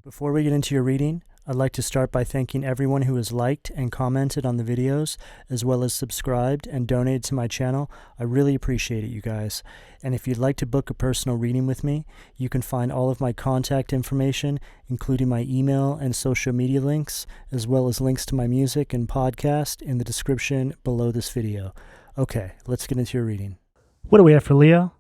Before we get into your reading, I'd like to start by thanking everyone who has liked and commented on the videos, as well as subscribed and donated to my channel. I really appreciate it, you guys. And if you'd like to book a personal reading with me, you can find all of my contact information, including my email and social media links, as well as links to my music and podcast in the description below this video. Okay, let's get into your reading. What do we have for Leo?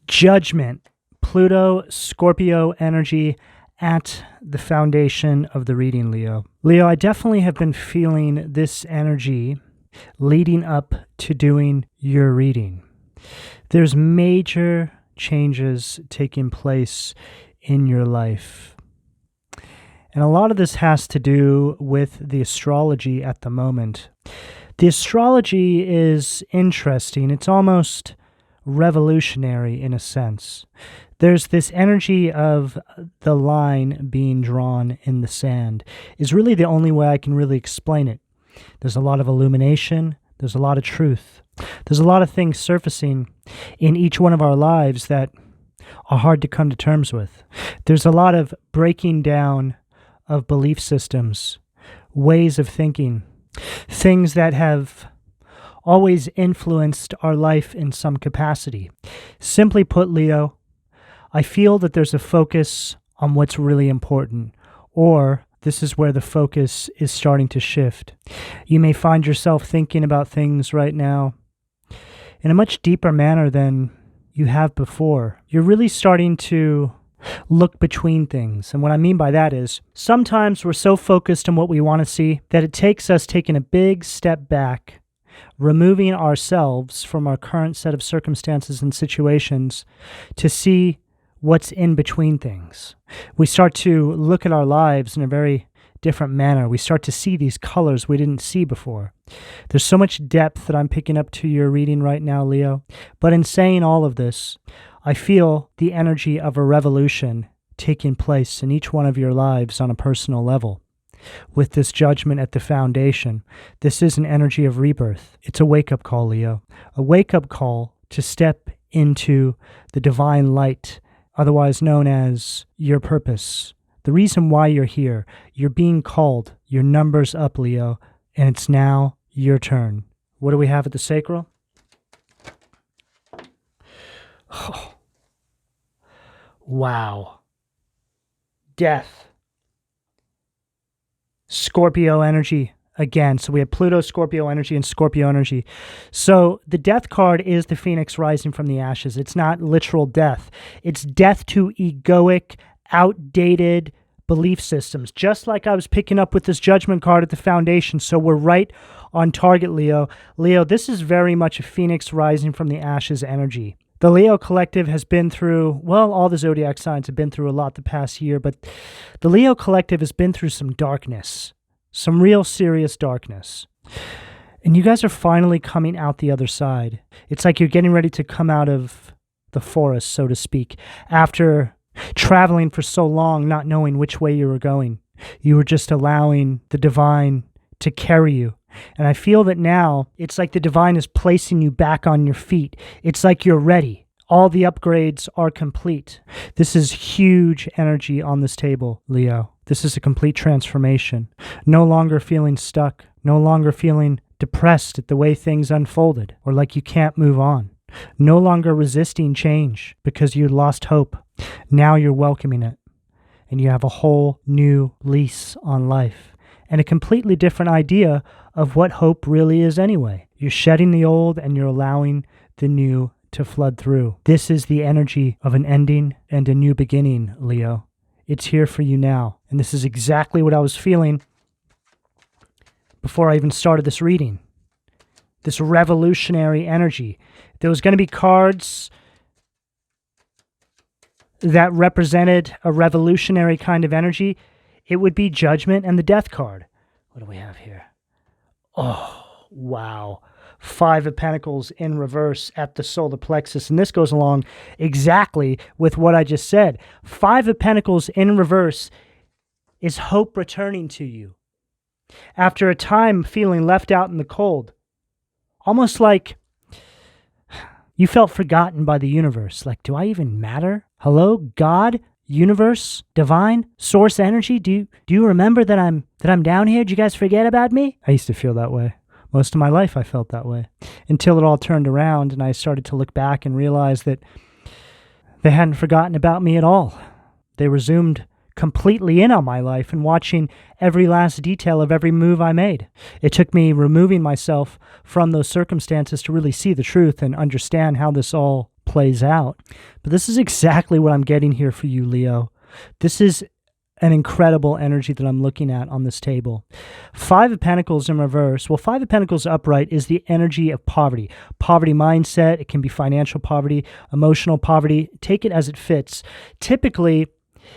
Judgment. Pluto, Scorpio energy at the foundation of the reading, Leo. Leo, I definitely have been feeling this energy leading up to doing your reading. There's major changes taking place in your life. And a lot of this has to do with the astrology at the moment. The astrology is interesting. It's almost revolutionary in a sense. There's this energy of the line being drawn in the sand is really the only way I can really explain it. There's a lot of illumination. There's a lot of truth. There's a lot of things surfacing in each one of our lives that are hard to come to terms with. There's a lot of breaking down of belief systems, ways of thinking, things that have always influenced our life in some capacity. Simply put, Leo, I feel that there's a focus on what's really important, or this is where the focus is starting to shift. You may find yourself thinking about things right now in a much deeper manner than you have before. You're really starting to look between things. And what I mean by that is sometimes we're so focused on what we want to see that it takes us taking a big step back, removing ourselves from our current set of circumstances and situations to see what's in between things. We start to look at our lives in a very different manner. We start to see these colors we didn't see before. There's so much depth that I'm picking up to your reading right now, Leo. But in saying all of this, I feel the energy of a revolution taking place in each one of your lives on a personal level. With this judgment at the foundation, this is an energy of rebirth. It's a wake-up call, Leo. A wake-up call to step into the divine light, otherwise known as your purpose. The reason why you're here. You're being called. Your number's up, Leo, and it's now your turn. What do we have at the sacral? Oh. Wow. Death. Scorpio energy again. So we have Pluto, Scorpio energy, and Scorpio energy. So the death card is the phoenix rising from the ashes. It's not literal death. It's death to egoic, outdated belief systems, just like I was picking up with this judgment card at the foundation. So we're right on target, Leo. Leo, this is very much a phoenix rising from the ashes energy. The Leo collective has been through, well, all the zodiac signs have been through a lot the past year, but the Leo collective has been through some darkness, some real serious darkness. And you guys are finally coming out the other side. It's like you're getting ready to come out of the forest, so to speak, after traveling for so long, not knowing which way you were going. You were just allowing the divine to carry you. And I feel that now it's like the divine is placing you back on your feet. It's like you're ready. All the upgrades are complete. This is huge energy on this table, Leo. This is a complete transformation. No longer feeling stuck. No longer feeling depressed at the way things unfolded or like you can't move on. No longer resisting change because you lost hope. Now you're welcoming it. And you have a whole new lease on life and a completely different idea of what hope really is anyway. You're shedding the old and you're allowing the new to flood through. This is the energy of an ending and a new beginning, Leo. It's here for you now. And this is exactly what I was feeling before I even started this reading. This revolutionary energy. There was going to be cards that represented a revolutionary kind of energy. It would be Judgment and the Death card. What do we have here? Oh, wow. 5 of Pentacles in reverse at the solar plexus. And this goes along exactly with what I just said. 5 of Pentacles in reverse is hope returning to you. After a time feeling left out in the cold. Almost like you felt forgotten by the universe. Like, do I even matter? Hello, God, universe, divine, source energy? Do you remember that I'm down here? Did you guys forget about me? I used to feel that way. Most of my life I felt that way. Until it all turned around and I started to look back and realize that they hadn't forgotten about me at all. They were zoomed completely in on my life and watching every last detail of every move I made. It took me removing myself from those circumstances to really see the truth and understand how this all plays out. But this is exactly what I'm getting here for you, Leo. This is an incredible energy that I'm looking at on this table. Five of Pentacles in reverse. Well, Five of Pentacles upright is the energy of poverty. Poverty mindset. It can be financial poverty, emotional poverty. Take it as it fits. Typically,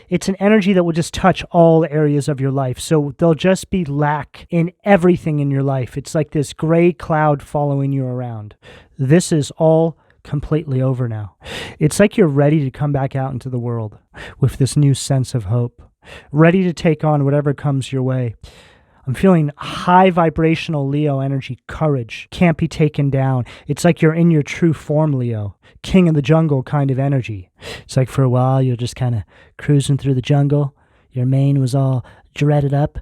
it's an energy that will just touch all areas of your life. So there'll just be lack in everything in your life. It's like this gray cloud following you around. This is all completely over now. It's like you're ready to come back out into the world with this new sense of hope, ready to take on whatever comes your way. I'm feeling high vibrational Leo energy, courage, can't be taken down. It's like you're in your true form, Leo, king of the jungle kind of energy. It's like for a while you're just kind of cruising through the jungle. Your mane was all dreaded up,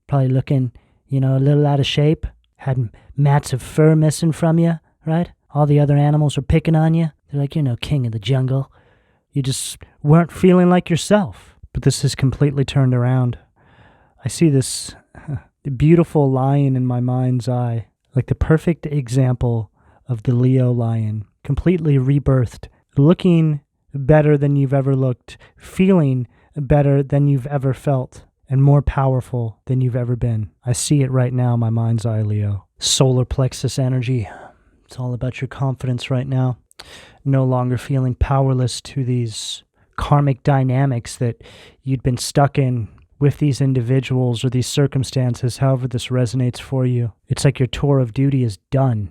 probably looking, a little out of shape, had mats of fur missing from you, right? All the other animals were picking on you. They're like, you're no king of the jungle. You just weren't feeling like yourself. But this has completely turned around. I see this beautiful lion in my mind's eye, like the perfect example of the Leo lion, completely rebirthed, looking better than you've ever looked, feeling better than you've ever felt, and more powerful than you've ever been. I see it right now in my mind's eye, Leo. Solar plexus energy. It's all about your confidence right now. No longer feeling powerless to these karmic dynamics that you'd been stuck in with these individuals or these circumstances, however this resonates for you. It's like your tour of duty is done.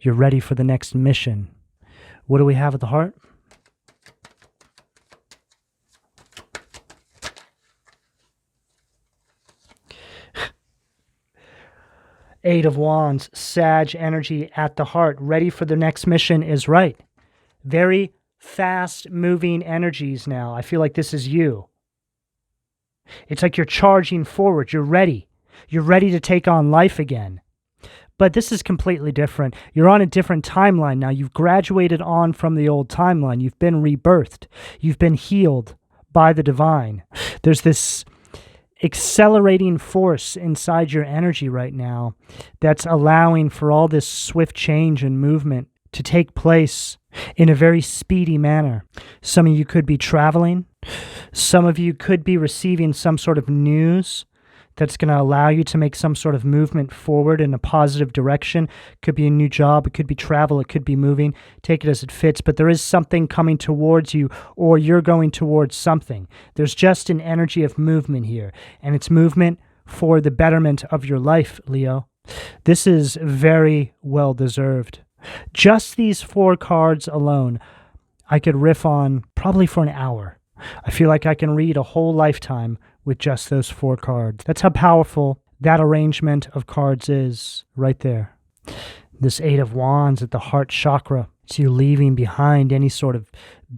You're ready for the next mission. What do we have at the heart? Eight of Wands, Sag energy at the heart, ready for the next mission is right. Very fast-moving energies now. I feel like this is you. It's like you're charging forward. You're ready. You're ready to take on life again. But this is completely different. You're on a different timeline now. You've graduated on from the old timeline. You've been rebirthed. You've been healed by the divine. There's this accelerating force inside your energy right now that's allowing for all this swift change and movement to take place in a very speedy manner. Some of you could be traveling. Some of you could be receiving some sort of news that's going to allow you to make some sort of movement forward in a positive direction. It could be a new job. It could be travel. It could be moving. Take it as it fits. But there is something coming towards you, or you're going towards something. There's just an energy of movement here, and it's movement for the betterment of your life, Leo. This is very well deserved. Just these four cards alone, I could riff on probably for an hour. I feel like I can read a whole lifetime with just those four cards. That's how powerful that arrangement of cards is right there. This Eight of Wands at the heart chakra. It's you leaving behind any sort of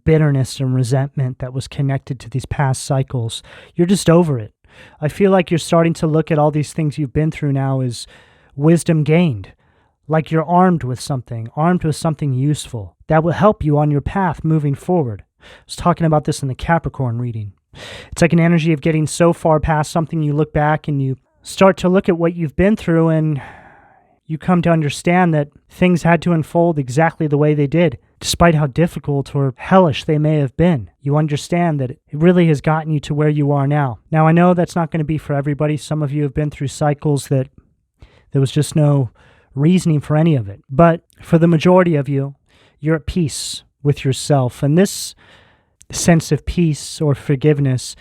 bitterness and resentment that was connected to these past cycles. You're just over it. I feel like you're starting to look at all these things you've been through now as wisdom gained. Like you're armed with something useful that will help you on your path moving forward. I was talking about this in the Capricorn reading. It's like an energy of getting so far past something, you look back and you start to look at what you've been through and you come to understand that things had to unfold exactly the way they did, despite how difficult or hellish they may have been. You understand that it really has gotten you to where you are now. Now, I know that's not going to be for everybody. Some of you have been through cycles that there was just no reasoning for any of it. But for the majority of you, you're at peace with yourself. And this sense of peace or forgiveness,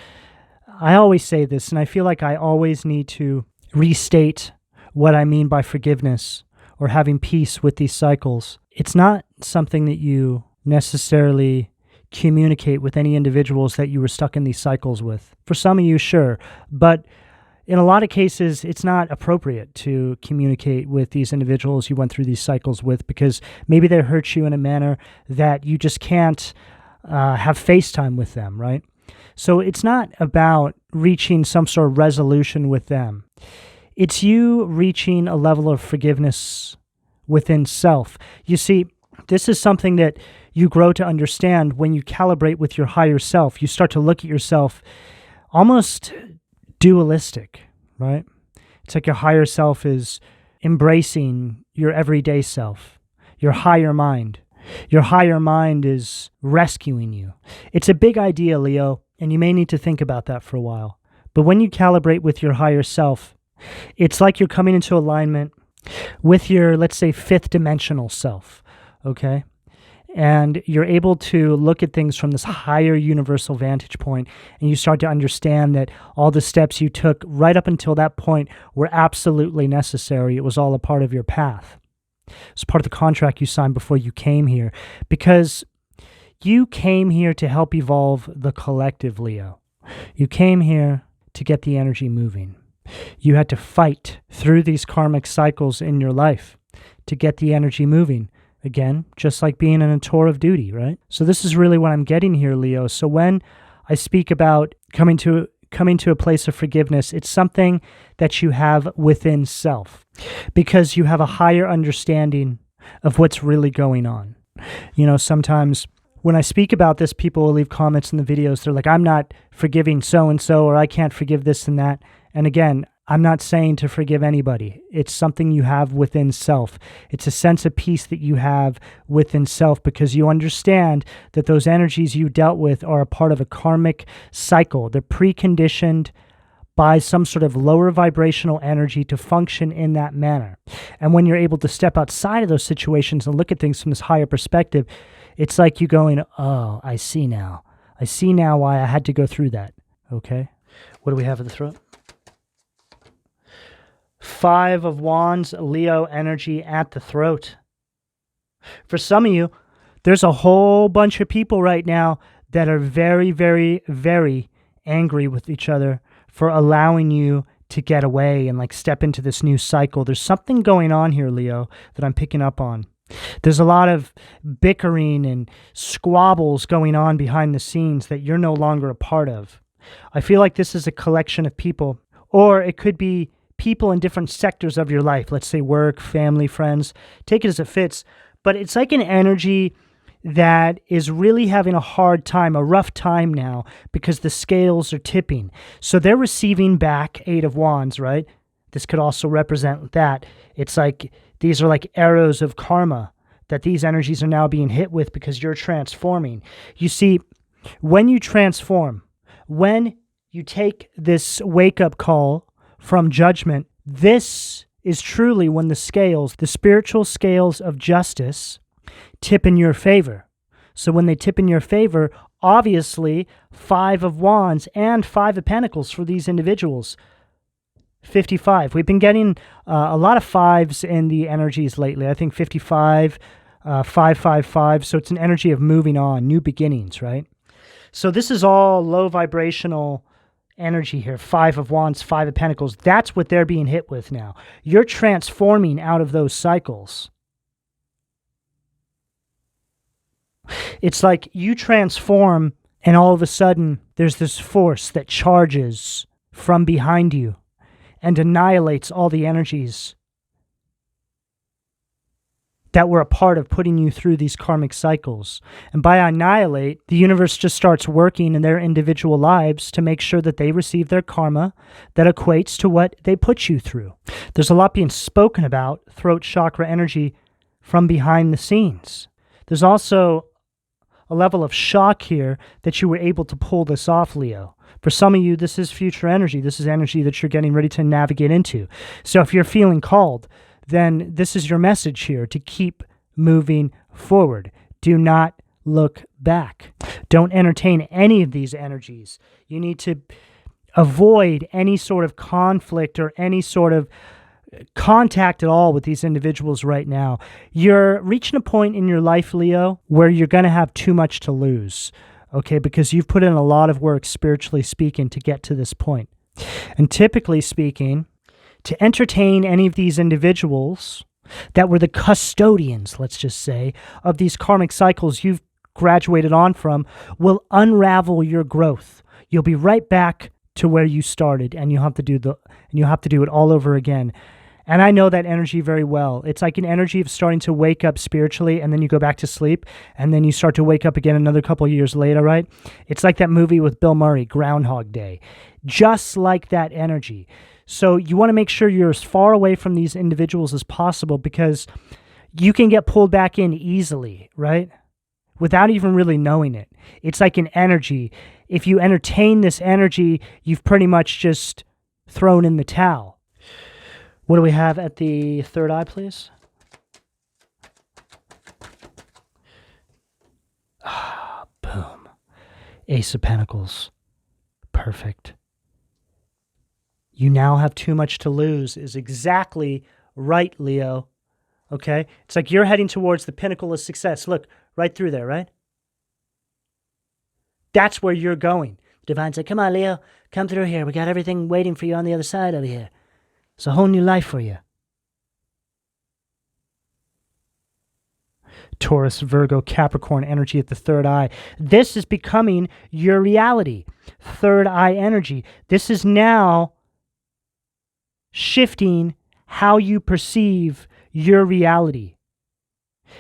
I always say this, and I feel like I always need to restate what I mean by forgiveness or having peace with these cycles. It's not something that you necessarily communicate with any individuals that you were stuck in these cycles with. For some of you, sure, but in a lot of cases, it's not appropriate to communicate with these individuals you went through these cycles with because maybe they hurt you in a manner that you just can't have FaceTime with them, right? So it's not about reaching some sort of resolution with them. It's you reaching a level of forgiveness within self. You see, this is something that you grow to understand when you calibrate with your higher self. You start to look at yourself almost dualistic, right? It's like your higher self is embracing your everyday self, your higher mind. Your higher mind is rescuing you. It's a big idea, Leo, and you may need to think about that for a while. But when you calibrate with your higher self, it's like you're coming into alignment with your, let's say, fifth dimensional self, okay? And you're able to look at things from this higher universal vantage point, and you start to understand that all the steps you took right up until that point were absolutely necessary. It was all a part of your path. It's part of the contract you signed before you came here, because you came here to help evolve the collective, Leo. You came here to get the energy moving. You had to fight through these karmic cycles in your life to get the energy moving. Again, just like being in a tour of duty, right? So this is really what I'm getting here, Leo. So when I speak about coming to a place of forgiveness, it's something that you have within self, because you have a higher understanding of what's really going on. You know, sometimes when I speak about this, people will leave comments in the videos. They're like, I'm not forgiving so-and-so, or I can't forgive this and that. And again, I'm not saying to forgive anybody. It's something you have within self. It's a sense of peace that you have within self, because you understand that those energies you dealt with are a part of a karmic cycle. They're preconditioned by some sort of lower vibrational energy to function in that manner. And when you're able to step outside of those situations and look at things from this higher perspective, it's like you going, oh, I see now. I see now why I had to go through that. Okay? What do we have at the throat? 5 of Wands, Leo energy at the throat. For some of you, there's a whole bunch of people right now that are very, very, very angry with each other for allowing you to get away and like step into this new cycle. There's something going on here, Leo, that I'm picking up on. There's a lot of bickering and squabbles going on behind the scenes that you're no longer a part of. I feel like this is a collection of people, or it could be people in different sectors of your life. Let's say work, family, friends. Take it as it fits. But it's like an energy that is really having a hard time, a rough time now, because the scales are tipping. So they're receiving back 8 of Wands, right? This could also represent that. It's like these are like arrows of karma that these energies are now being hit with because you're transforming. You see, when you transform, when you take this wake-up call from judgment, this is truly when the scales, the spiritual scales of justice, tip in your favor. So when they tip in your favor, obviously 5 of Wands and 5 of Pentacles for these individuals. 55. We've been getting a lot of 5s in the energies lately. I think 55, 555. So it's an energy of moving on, new beginnings, right? So this is all low vibrational energy here. 5 of Wands, 5 of Pentacles. That's what they're being hit with now. You're transforming out of those cycles. It's like you transform and all of a sudden there's this force that charges from behind you and annihilates all the energies that were a part of putting you through these karmic cycles. And by annihilate, the universe just starts working in their individual lives to make sure that they receive their karma that equates to what they put you through. There's a lot being spoken about throat chakra energy from behind the scenes. There's also a level of shock here that you were able to pull this off, Leo. For some of you, this is future energy. This is energy that you're getting ready to navigate into. So if you're feeling called, then this is your message here, to keep moving forward. Do not look back. Don't entertain any of these energies. You need to avoid any sort of conflict or any sort of contact at all with these individuals right now. You're reaching a point in your life, Leo, where you're going to have too much to lose, okay, because you've put in a lot of work, spiritually speaking, to get to this point. And typically speaking, to entertain any of these individuals that were the custodians, let's just say, of these karmic cycles you've graduated on from will unravel your growth. You'll be right back to where you started, and you'll have to do it all over again. And I know that energy very well. It's like an energy of starting to wake up spiritually, and then you go back to sleep, and then you start to wake up again another couple of years later, right? It's like that movie with Bill Murray, Groundhog Day. Just like that energy. So you want to make sure you're as far away from these individuals as possible, because you can get pulled back in easily, right? Without even really knowing it. It's like an energy. If you entertain this energy, you've pretty much just thrown in the towel. What do we have at the third eye, please? Boom. Ace of Pentacles. Perfect. You now have too much to lose is exactly right, Leo. Okay? It's like you're heading towards the pinnacle of success. Look, right through there, right? That's where you're going. The Divine's like, come on, Leo, come through here. We got everything waiting for you on the other side over here. It's a whole new life for you. Taurus, Virgo, Capricorn energy at the third eye. This is becoming your reality. Third eye energy. This is now shifting how you perceive your reality.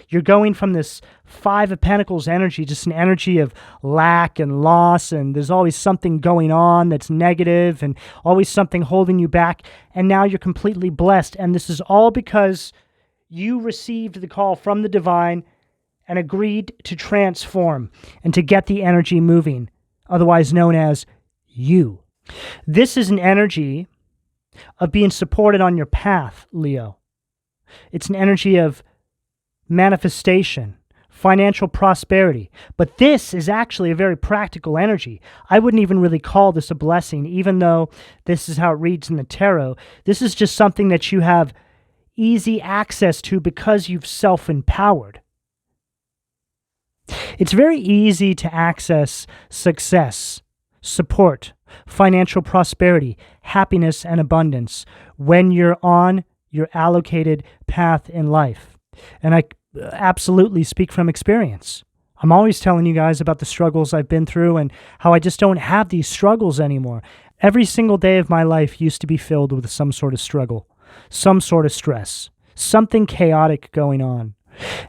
You're going from this Five of Pentacles energy, just an energy of lack and loss, and there's always something going on that's negative and always something holding you back, and now you're completely blessed. And this is all because you received the call from the Divine and agreed to transform and to get the energy moving, otherwise known as you. This is an energy of being supported on your path, Leo. It's an energy of manifestation, financial prosperity. But this is actually a very practical energy. I wouldn't even really call this a blessing, even though this is how it reads in the tarot. This is just something that you have easy access to because you've self-empowered. It's very easy to access success, support, financial prosperity, happiness, and abundance when you're on your allocated path in life. And I absolutely speak from experience. I'm always telling you guys about the struggles I've been through and how I just don't have these struggles anymore. Every single day of my life used to be filled with some sort of struggle, some sort of stress, something chaotic going on.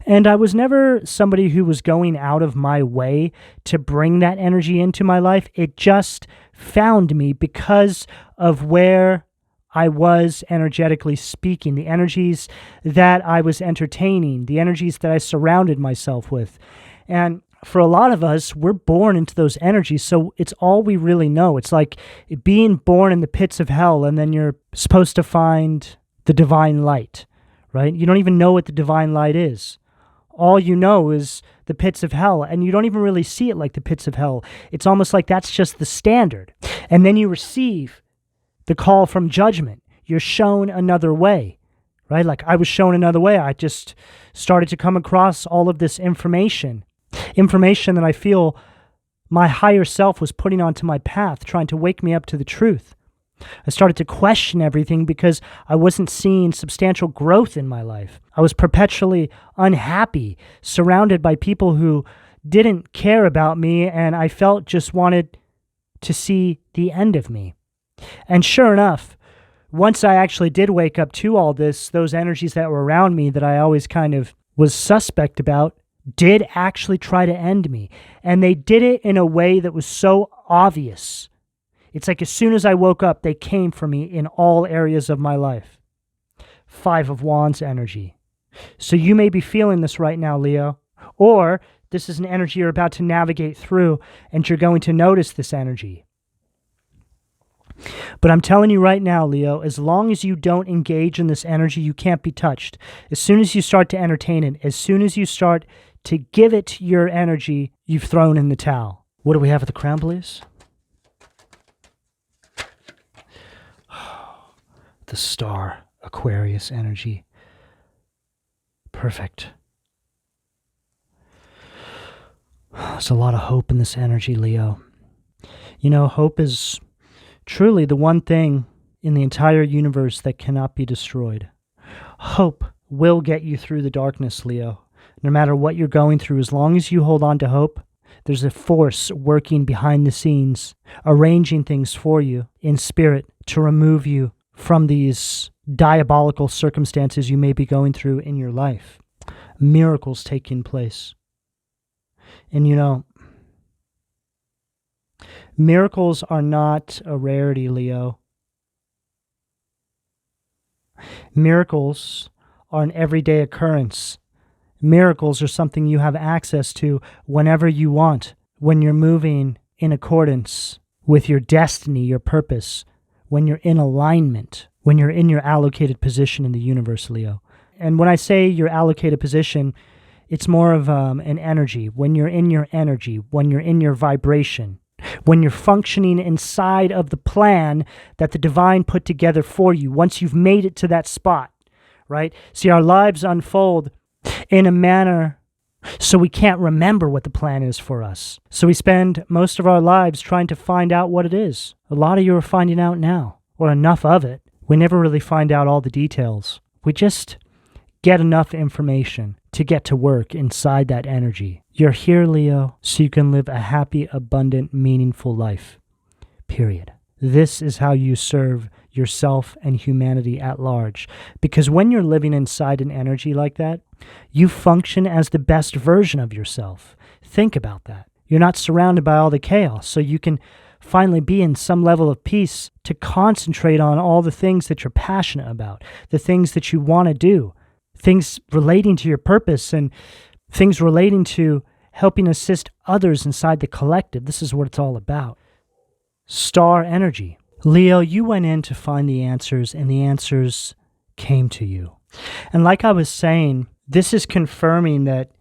And I was never somebody who was going out of my way to bring that energy into my life. It just found me because of where I was energetically speaking, the energies that I was entertaining, the energies that I surrounded myself with. And for a lot of us, we're born into those energies, so it's all we really know. It's like being born in the pits of hell, and then you're supposed to find the divine light, right? You don't even know what the divine light is. All you know is the pits of hell, and you don't even really see it like the pits of hell. It's almost like that's just the standard. And then you receive the call from judgment. You're shown another way, right? Like I was shown another way. I just started to come across all of this information that I feel my higher self was putting onto my path, trying to wake me up to the truth. I started to question everything because I wasn't seeing substantial growth in my life. I was perpetually unhappy, surrounded by people who didn't care about me, and I felt just wanted to see the end of me. And sure enough, once I actually did wake up to all this, those energies that were around me that I always kind of was suspect about did actually try to end me. And they did it in a way that was so obvious. It's like as soon as I woke up, they came for me in all areas of my life. Five of Wands energy. So you may be feeling this right now, Leo. Or this is an energy you're about to navigate through, and you're going to notice this energy. But I'm telling you right now, Leo, as long as you don't engage in this energy, you can't be touched. As soon as you start to entertain it, as soon as you start to give it your energy, you've thrown in the towel. What do we have at the crown, please? The star, Aquarius energy. Perfect. There's a lot of hope in this energy, Leo. You know, hope is truly the one thing in the entire universe that cannot be destroyed. Hope will get you through the darkness, Leo. No matter what you're going through, as long as you hold on to hope, there's a force working behind the scenes, arranging things for you in spirit to remove you from these diabolical circumstances you may be going through in your life. Miracles taking place. And miracles are not a rarity, Leo. Miracles are an everyday occurrence. Miracles are something you have access to whenever you want, when you're moving in accordance with your destiny, your purpose, when you're in alignment, when you're in your allocated position in the universe, Leo. And when I say your allocated position, it's more of an energy. When you're in your energy, when you're in your vibration, when you're functioning inside of the plan that the divine put together for you, once you've made it to that spot, right? See, our lives unfold in a manner so we can't remember what the plan is for us. So we spend most of our lives trying to find out what it is. A lot of you are finding out now, or enough of it. We never really find out all the details. We just get enough information to get to work inside that energy. You're here, Leo, so you can live a happy, abundant, meaningful life. Period. This is how you serve yourself and humanity at large. Because when you're living inside an energy like that, you function as the best version of yourself. Think about that. You're not surrounded by all the chaos, so you can finally be in some level of peace to concentrate on all the things that you're passionate about, the things that you want to do, things relating to your purpose and things relating to helping assist others inside the collective. This is what it's all about. Star energy. Leo, you went in to find the answers, and the answers came to you. And like I was saying, this is confirming that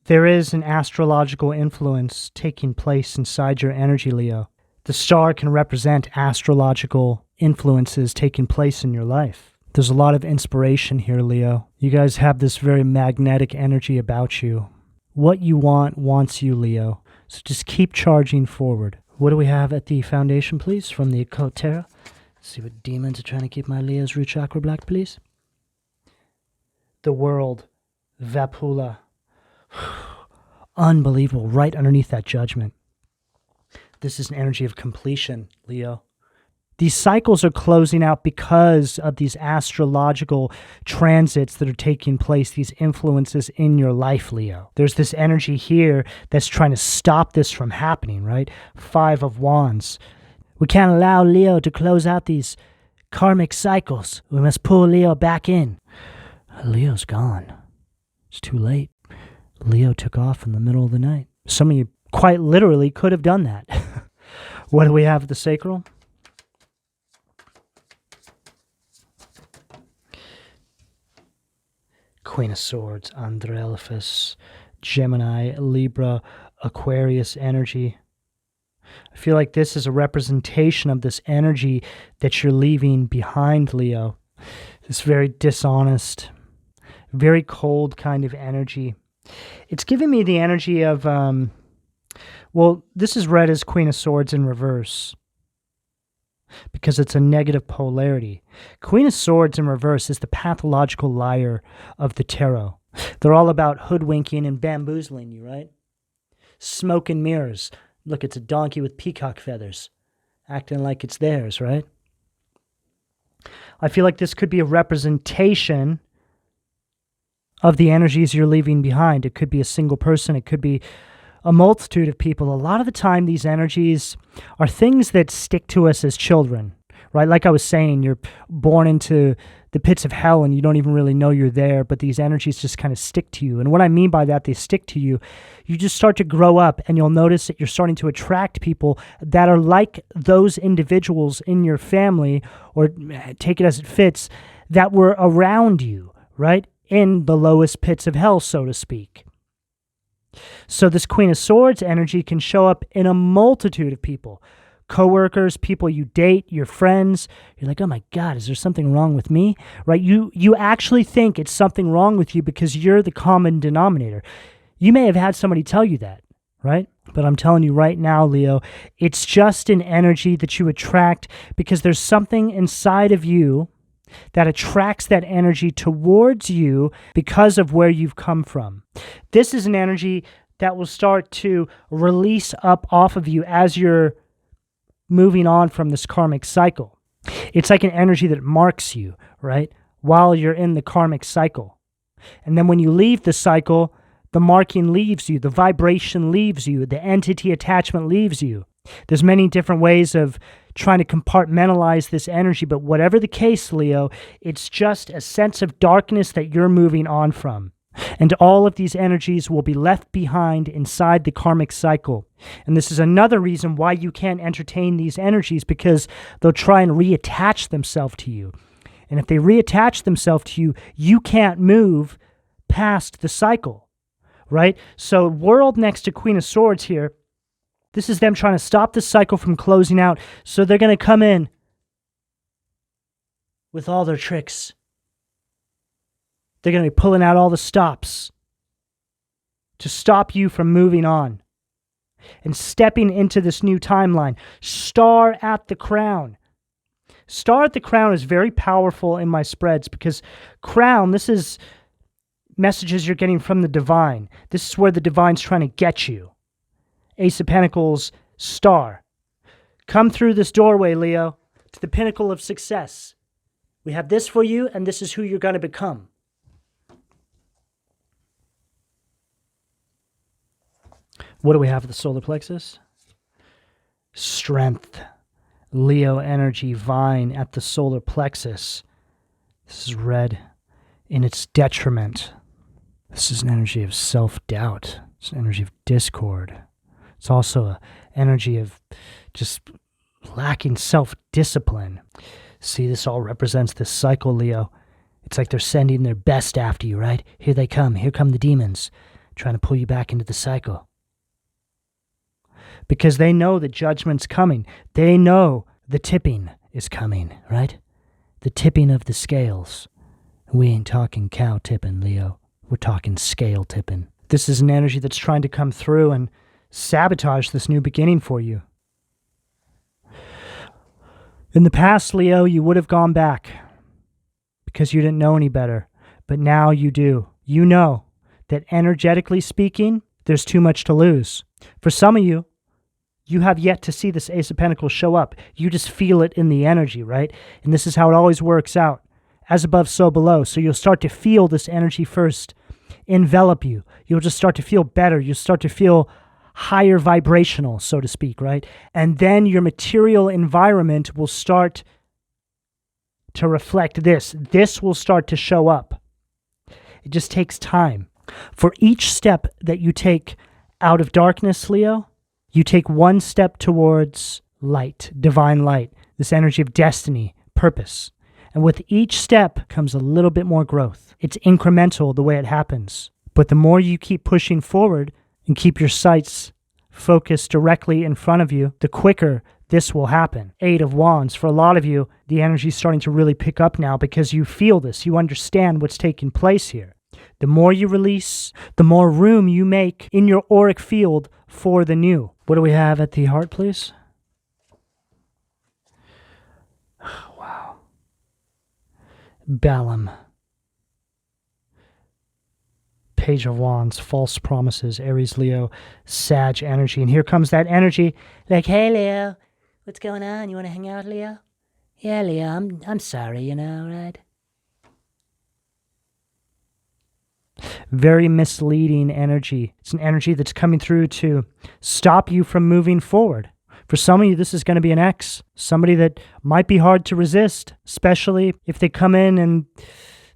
there is an astrological influence taking place inside your energy, Leo. The star can represent astrological influences taking place in your life. There's a lot of inspiration here, Leo. You guys have this very magnetic energy about you. What you want wants you, Leo. So just keep charging forward. What do we have at the foundation, please, from the Occult Tarot? Let's see what demons are trying to keep my Leo's root chakra black, please. The world, Vapula. Unbelievable, right underneath that judgment. This is an energy of completion, Leo. These cycles are closing out because of these astrological transits that are taking place, these influences in your life, Leo. There's this energy here that's trying to stop this from happening, right? 5 of Wands. We can't allow Leo to close out these karmic cycles. We must pull Leo back in. Leo's gone. It's too late. Leo took off in the middle of the night. Some of you quite literally could have done that. What do we have at the sacral? Queen of Swords, Andrelephus, Gemini, Libra, Aquarius energy. I feel like this is a representation of this energy that you're leaving behind, Leo. This very dishonest, very cold kind of energy. It's giving me the energy of, this is read as Queen of Swords in reverse, because it's a negative polarity. Queen of Swords in reverse is the pathological liar of the tarot. They're all about hoodwinking and bamboozling you, right? Smoke and mirrors. Look, it's a donkey with peacock feathers, acting like it's theirs, right? I feel like this could be a representation of the energies you're leaving behind. It could be a single person. It could be a multitude of people. A lot of the time, these energies are things that stick to us as children, right? Like I was saying, you're born into the pits of hell and you don't even really know you're there, but these energies just kind of stick to you. And what I mean by that, they stick to you. You just start to grow up and you'll notice that you're starting to attract people that are like those individuals in your family, or take it as it fits, that were around you, right? In the lowest pits of hell, so to speak. So this Queen of Swords energy can show up in a multitude of people. Coworkers, people you date, your friends. You're like, oh my God, is there something wrong with me? Right? You actually think it's something wrong with you because you're the common denominator. You may have had somebody tell you that, right? But I'm telling you right now, Leo, it's just an energy that you attract because there's something inside of you that attracts that energy towards you because of where you've come from. This is an energy that will start to release up off of you as you're moving on from this karmic cycle. It's like an energy that marks you, right, while you're in the karmic cycle. And then when you leave the cycle, the marking leaves you, the vibration leaves you, the entity attachment leaves you. There's many different ways of trying to compartmentalize this energy, but whatever the case, Leo, it's just a sense of darkness that you're moving on from. And all of these energies will be left behind inside the karmic cycle. And this is another reason why you can't entertain these energies, because they'll try and reattach themselves to you. And if they reattach themselves to you, you can't move past the cycle, right? So World next to Queen of Swords here, this is them trying to stop the cycle from closing out. So they're going to come in with all their tricks. They're going to be pulling out all the stops to stop you from moving on and stepping into this new timeline. Star at the Crown. Star at the Crown is very powerful in my spreads because Crown, this is messages you're getting from the divine. This is where the divine's trying to get you. Ace of Pentacles, Star. Come through this doorway, Leo, to the pinnacle of success. We have this for you, and this is who you're going to become. What do we have at the solar plexus? Strength. Leo energy, vine at the solar plexus. This is red in its detriment. This is an energy of self-doubt. It's an energy of discord. It's also an energy of just lacking self-discipline. See, this all represents this cycle, Leo. It's like they're sending their best after you, right? Here they come. Here come the demons trying to pull you back into the cycle. Because they know the judgment's coming. They know the tipping is coming, right? The tipping of the scales. We ain't talking cow tipping, Leo. We're talking scale tipping. This is an energy that's trying to come through and sabotage this new beginning for you. In the past, Leo, you would have gone back because you didn't know any better. But now you do. You know that energetically speaking, there's too much to lose. For some of you, you have yet to see this Ace of Pentacles show up. You just feel it in the energy, right? And this is how it always works out. As above, so below. So you'll start to feel this energy first envelop you. You'll just start to feel better. You'll start to feel higher vibrational, so to speak, right? And then your material environment will start to reflect this. This will start to show up. It just takes time. For each step that you take out of darkness, Leo, you take one step towards light, divine light, this energy of destiny, purpose. And with each step comes a little bit more growth. It's incremental the way it happens. But the more you keep pushing forward and keep your sights focused directly in front of you, the quicker this will happen. Eight of Wands. For a lot of you, the energy is starting to really pick up now because you feel this. You understand what's taking place here. The more you release, the more room you make in your auric field for the new. What do we have at the heart, please? Wow. Balaam. Page of Wands, false promises, Aries, Leo, Sag energy. And here comes that energy like, hey, Leo, what's going on? You want to hang out, Leo? Yeah, Leo, I'm sorry, you know, right? Very misleading energy. It's an energy that's coming through to stop you from moving forward. For some of you, this is going to be an ex, somebody that might be hard to resist, especially if they come in and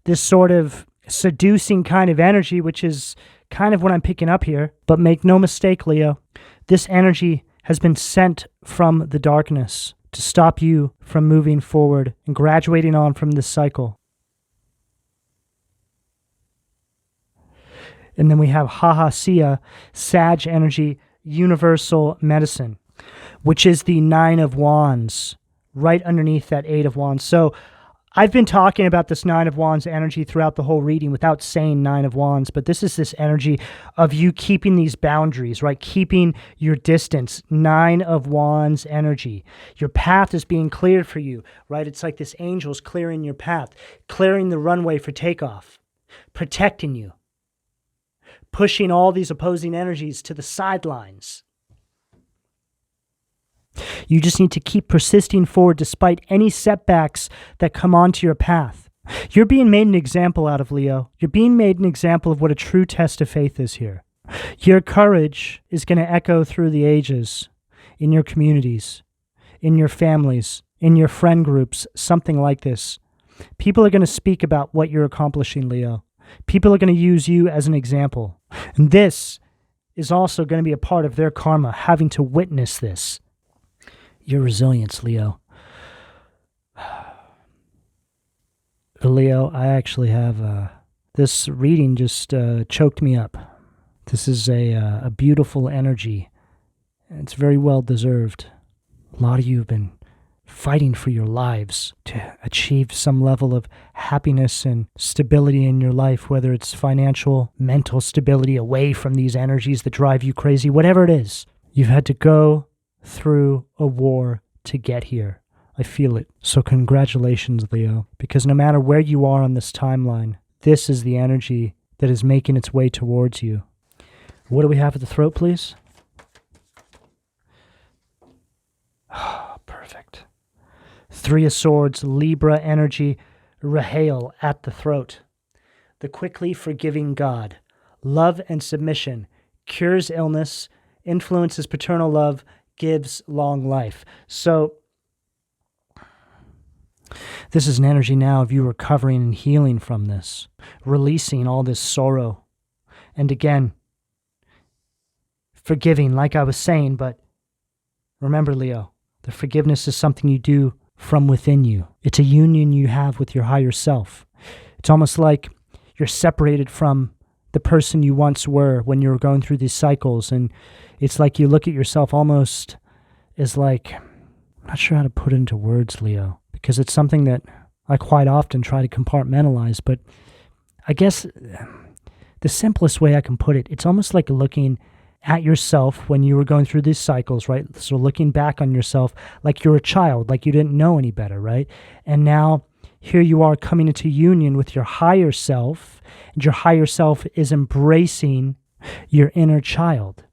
this sort of seducing kind of energy, which is kind of what I'm picking up here. But make no mistake, Leo, this energy has been sent from the darkness to stop you from moving forward and graduating on from this cycle. And then we have Hahasia, Sag energy, universal medicine, which is the Nine of Wands, right underneath that Eight of Wands. So I've been talking about this Nine of Wands energy throughout the whole reading without saying Nine of Wands, but this is this energy of you keeping these boundaries, right? Keeping your distance. Nine of Wands energy. Your path is being cleared for you, right? It's like this angel's clearing your path, clearing the runway for takeoff, protecting you, pushing all these opposing energies to the sidelines. You just need to keep persisting forward despite any setbacks that come onto your path. You're being made an example out of, Leo. You're being made an example of what a true test of faith is here. Your courage is going to echo through the ages in your communities, in your families, in your friend groups, something like this. People are going to speak about what you're accomplishing, Leo. People are going to use you as an example. And this is also going to be a part of their karma, having to witness this. Your resilience, Leo. Leo, I actually have, this reading just choked me up. This is a beautiful energy. It's very well deserved. A lot of you have been fighting for your lives to achieve some level of happiness and stability in your life, whether it's financial, mental stability away from these energies that drive you crazy, whatever it is. You've had to go through a war to get here. I feel it. So congratulations, Leo, because no matter where you are on this timeline, this is the energy that is making its way towards you. What do we have at the throat, please? Perfect. Three of Swords, Libra energy, Rahel at the throat. The quickly forgiving God. Love and submission. Cures illness. Influences paternal love. Gives long life. So this is an energy now of you recovering and healing from this, releasing all this sorrow. And again, forgiving, like I was saying, but remember, Leo, the forgiveness is something you do from within you. It's a union you have with your higher self. It's almost like you're separated from the person you once were when you were going through these cycles, and it's like you look at yourself almost as like, I'm not sure how to put it into words, Leo, because it's something that I quite often try to compartmentalize, but I guess the simplest way I can put it, it's almost like looking at yourself when you were going through these cycles, right? So looking back on yourself like you're a child, like you didn't know any better, right? And now here you are coming into union with your higher self, and your higher self is embracing your inner child.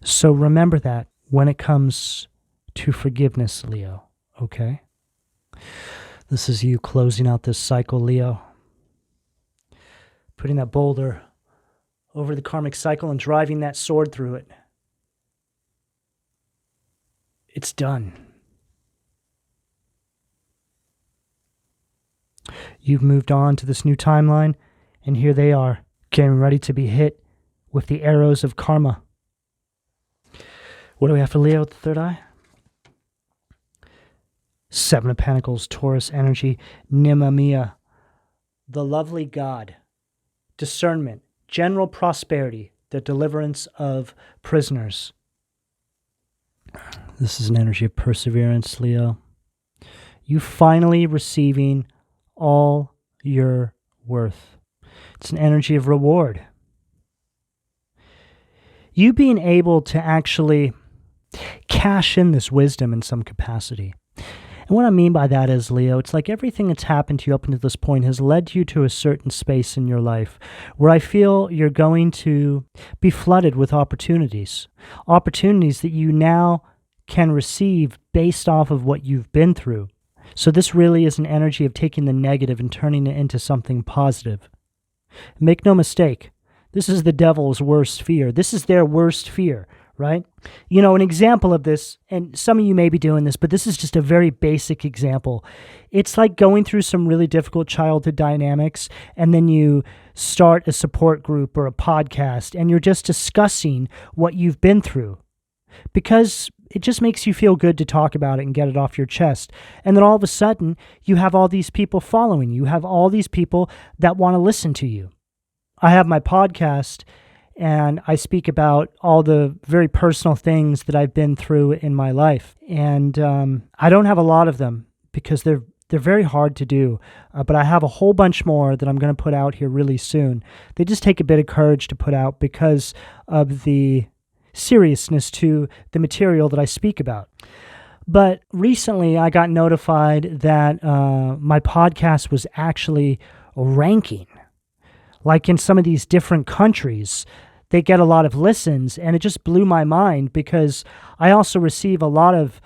So remember that when it comes to forgiveness, Leo, okay? This is you closing out this cycle, Leo. Putting that boulder over the karmic cycle and driving that sword through it. It's done. You've moved on to this new timeline, and here they are, getting ready to be hit with the arrows of karma. What do we have for Leo with the third eye? Seven of Pentacles, Taurus energy, Nimamia, the lovely God, discernment, general prosperity, the deliverance of prisoners. This is an energy of perseverance, Leo. You finally receiving all your worth. It's an energy of reward. You being able to actually cash in this wisdom in some capacity. And what I mean by that is, Leo, it's like everything that's happened to you up until this point has led you to a certain space in your life where I feel you're going to be flooded with opportunities. Opportunities that you now can receive based off of what you've been through. So this really is an energy of taking the negative and turning it into something positive. Make no mistake, this is the devil's worst fear. This is their worst fear, right? You know, an example of this, and some of you may be doing this, but this is just a very basic example. It's like going through some really difficult childhood dynamics, and then you start a support group or a podcast, and you're just discussing what you've been through. Because it just makes you feel good to talk about it and get it off your chest. And then all of a sudden, you have all these people following you. You have all these people that want to listen to you. I have my podcast, and I speak about all the very personal things that I've been through in my life. And I don't have a lot of them because they're They're very hard to do, but I have a whole bunch more that I'm going to put out here really soon. They just take a bit of courage to put out because of the seriousness to the material that I speak about. But recently I got notified that my podcast was actually ranking. Like in some of these different countries, they get a lot of listens, and it just blew my mind because I also receive a lot of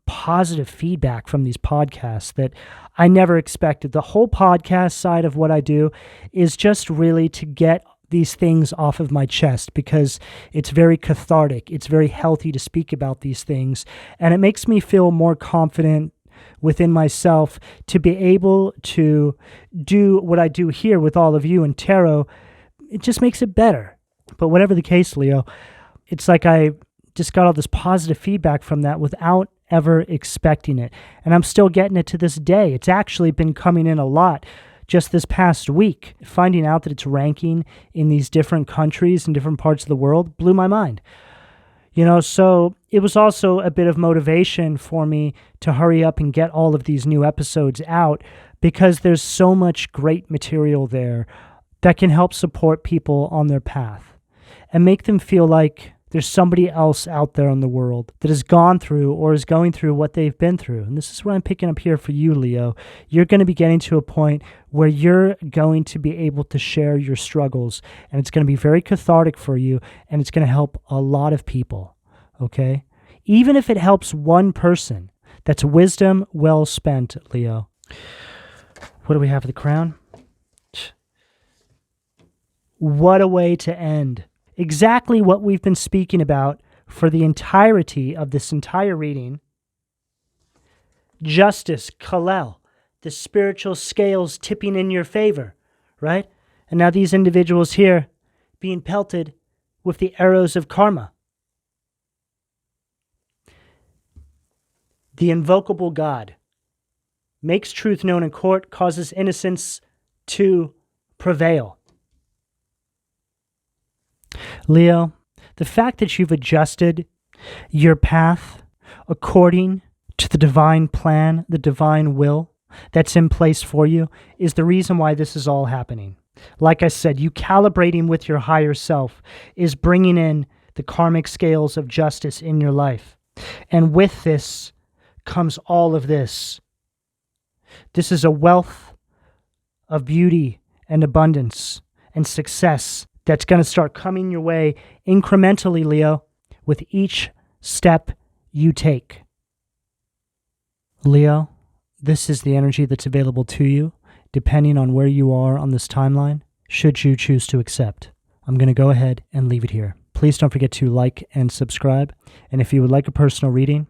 positive feedback from these podcasts that I never expected. The whole podcast side of what I do is just really to get these things off of my chest because it's very cathartic. It's very healthy to speak about these things, and it makes me feel more confident within myself to be able to do what I do here with all of you in tarot. It just makes it better. But whatever the case, Leo, it's like I just got all this positive feedback from that without ever expecting it. And I'm still getting it to this day. It's actually been coming in a lot just this past week. Finding out that it's ranking in these different countries and different parts of the world blew my mind. So it was also a bit of motivation for me to hurry up and get all of these new episodes out because there's so much great material there that can help support people on their path and make them feel like there's somebody else out there in the world that has gone through or is going through what they've been through. And this is what I'm picking up here for you, Leo. You're going to be getting to a point where you're going to be able to share your struggles, and it's going to be very cathartic for you, and it's going to help a lot of people, okay? Even if it helps one person, that's wisdom well spent, Leo. What do we have for the crown? What a way to end. Exactly what we've been speaking about for the entirety of this entire reading. Justice, Kalel, the spiritual scales tipping in your favor, right? And now these individuals here being pelted with the arrows of karma. The invocable God makes truth known in court, causes innocence to prevail. Leo, the fact that you've adjusted your path according to the divine plan, the divine will that's in place for you is the reason why this is all happening. Like I said, you calibrating with your higher self is bringing in the karmic scales of justice in your life. And with this comes all of this. This is a wealth of beauty and abundance and success that's going to start coming your way incrementally, Leo, with each step you take. Leo, this is the energy that's available to you, depending on where you are on this timeline, should you choose to accept. I'm going to go ahead and leave it here. Please don't forget to like and subscribe. And if you would like a personal reading,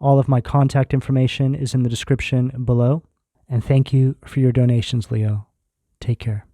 all of my contact information is in the description below. And thank you for your donations, Leo. Take care.